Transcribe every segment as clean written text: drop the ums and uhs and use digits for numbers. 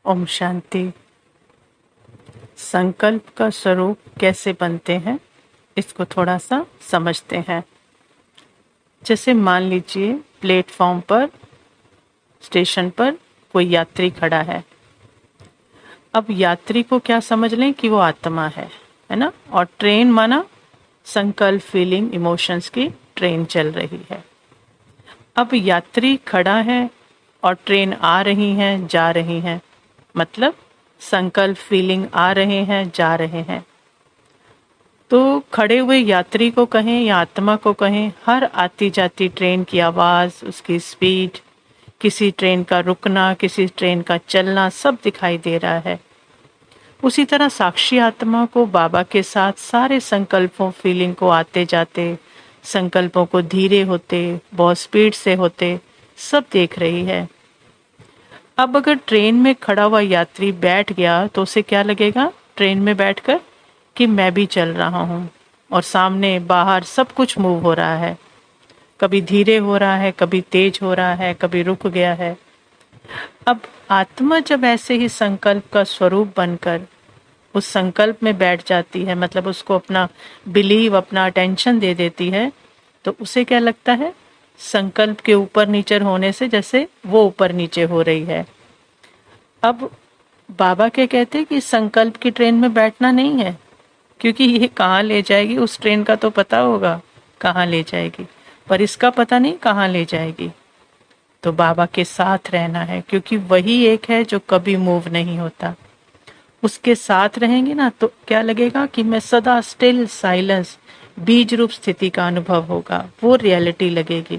ओम शांति। संकल्प का स्वरूप कैसे बनते हैं, इसको थोड़ा सा समझते हैं। जैसे मान लीजिए प्लेटफॉर्म पर, स्टेशन पर कोई यात्री खड़ा है। अब यात्री को क्या समझ लें कि वो आत्मा है ना। और ट्रेन माना संकल्प, फीलिंग, इमोशंस की ट्रेन चल रही है। अब यात्री खड़ा है और ट्रेन आ रही है, जा रही है, मतलब संकल्प, फीलिंग आ रहे हैं, जा रहे हैं। तो खड़े हुए यात्री को कहें या आत्मा को कहें, हर आती जाती ट्रेन की आवाज, उसकी स्पीड, किसी ट्रेन का रुकना, किसी ट्रेन का चलना, सब दिखाई दे रहा है। उसी तरह साक्षी आत्मा को बाबा के साथ सारे संकल्पों, फीलिंग को आते जाते, संकल्पों को धीरे होते, बहुत स्पीड से होते, सब देख रही है। अब अगर ट्रेन में खड़ा हुआ यात्री बैठ गया तो उसे क्या लगेगा ट्रेन में बैठकर कि मैं भी चल रहा हूँ, और सामने बाहर सब कुछ मूव हो रहा है। कभी धीरे हो रहा है, कभी तेज हो रहा है, कभी रुक गया है। अब आत्मा जब ऐसे ही संकल्प का स्वरूप बनकर उस संकल्प में बैठ जाती है, मतलब उसको अपना बिलीव, अपना अटेंशन दे देती है, तो उसे क्या लगता है संकल्प के ऊपर नीचे होने से जैसे वो ऊपर नीचे हो रही है। अब बाबा क्या कहते हैं कि संकल्प की ट्रेन में बैठना नहीं है, क्योंकि ये कहाँ ले जाएगी, उस ट्रेन का तो पता होगा कहाँ ले जाएगी, पर इसका पता नहीं कहाँ ले जाएगी। तो बाबा के साथ रहना है, क्योंकि वही एक है जो कभी मूव नहीं होता। उसके साथ रहेंगे ना तो क्या लगेगा कि मैं सदा स्टिल, साइलेंस, बीज रूप स्थिति का अनुभव होगा, वो रियलिटी लगेगी।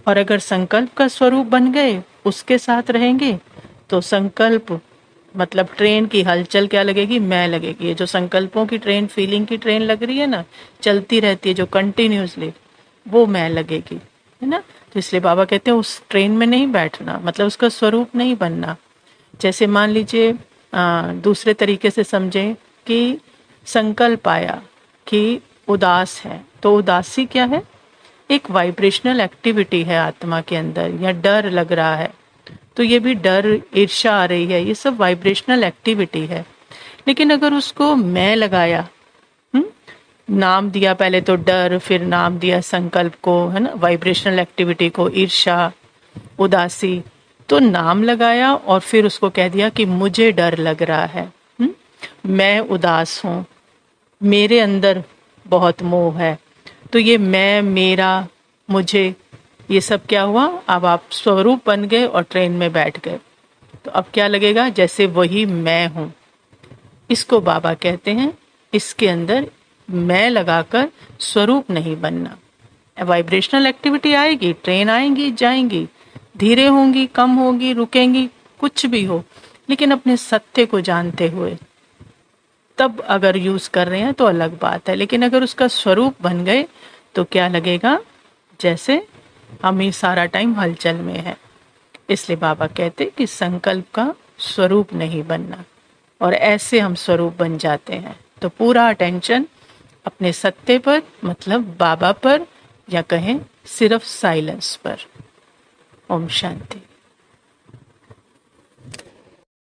और अगर संकल्प का स्वरूप बन गए, उसके साथ रहेंगे, तो संकल्प मतलब ट्रेन की हलचल क्या लगेगी, मैं लगेगी। ये जो संकल्पों की ट्रेन, फीलिंग की ट्रेन लग रही है ना, चलती रहती है जो कंटिन्यूसली, वो मैं लगेगी, है ना। तो इसलिए बाबा कहते हैं उस ट्रेन में नहीं बैठना, मतलब उसका स्वरूप नहीं बनना। जैसे मान लीजिए दूसरे तरीके से समझें कि संकल्प आया कि उदास है, तो उदासी क्या है, एक वाइब्रेशनल एक्टिविटी है आत्मा के अंदर, या डर लग रहा है तो ये भी डर, ईर्ष्या आ रही है, ये सब वाइब्रेशनल एक्टिविटी है। लेकिन अगर उसको मैं लगाया, नाम दिया, पहले तो डर, फिर नाम दिया संकल्प को, है ना, वाइब्रेशनल एक्टिविटी को, ईर्ष्या, उदासी, तो नाम लगाया और फिर उसको कह दिया कि मुझे डर लग रहा है, मैं उदास हूँ, मेरे अंदर बहुत मोह है। तो ये मैं, मेरा, मुझे, ये सब क्या हुआ, अब आप स्वरूप बन गए और ट्रेन में बैठ गए। तो अब क्या लगेगा, जैसे वही मैं हूं। इसको बाबा कहते हैं इसके अंदर मैं लगाकर स्वरूप नहीं बनना। वाइब्रेशनल एक्टिविटी आएगी, ट्रेन आएंगी, जाएंगी, धीरे होंगी, कम होगी, रुकेंगी, कुछ भी हो, लेकिन अपने सत्य को जानते हुए तब अगर यूज कर रहे हैं तो अलग बात है। लेकिन अगर उसका स्वरूप बन गए तो क्या लगेगा, जैसे हम ही सारा टाइम हलचल में है। इसलिए बाबा कहते कि संकल्प का स्वरूप नहीं बनना, और ऐसे हम स्वरूप बन जाते हैं तो पूरा अटेंशन अपने सत्य पर, मतलब बाबा पर, या कहें सिर्फ साइलेंस पर। ओम शांति।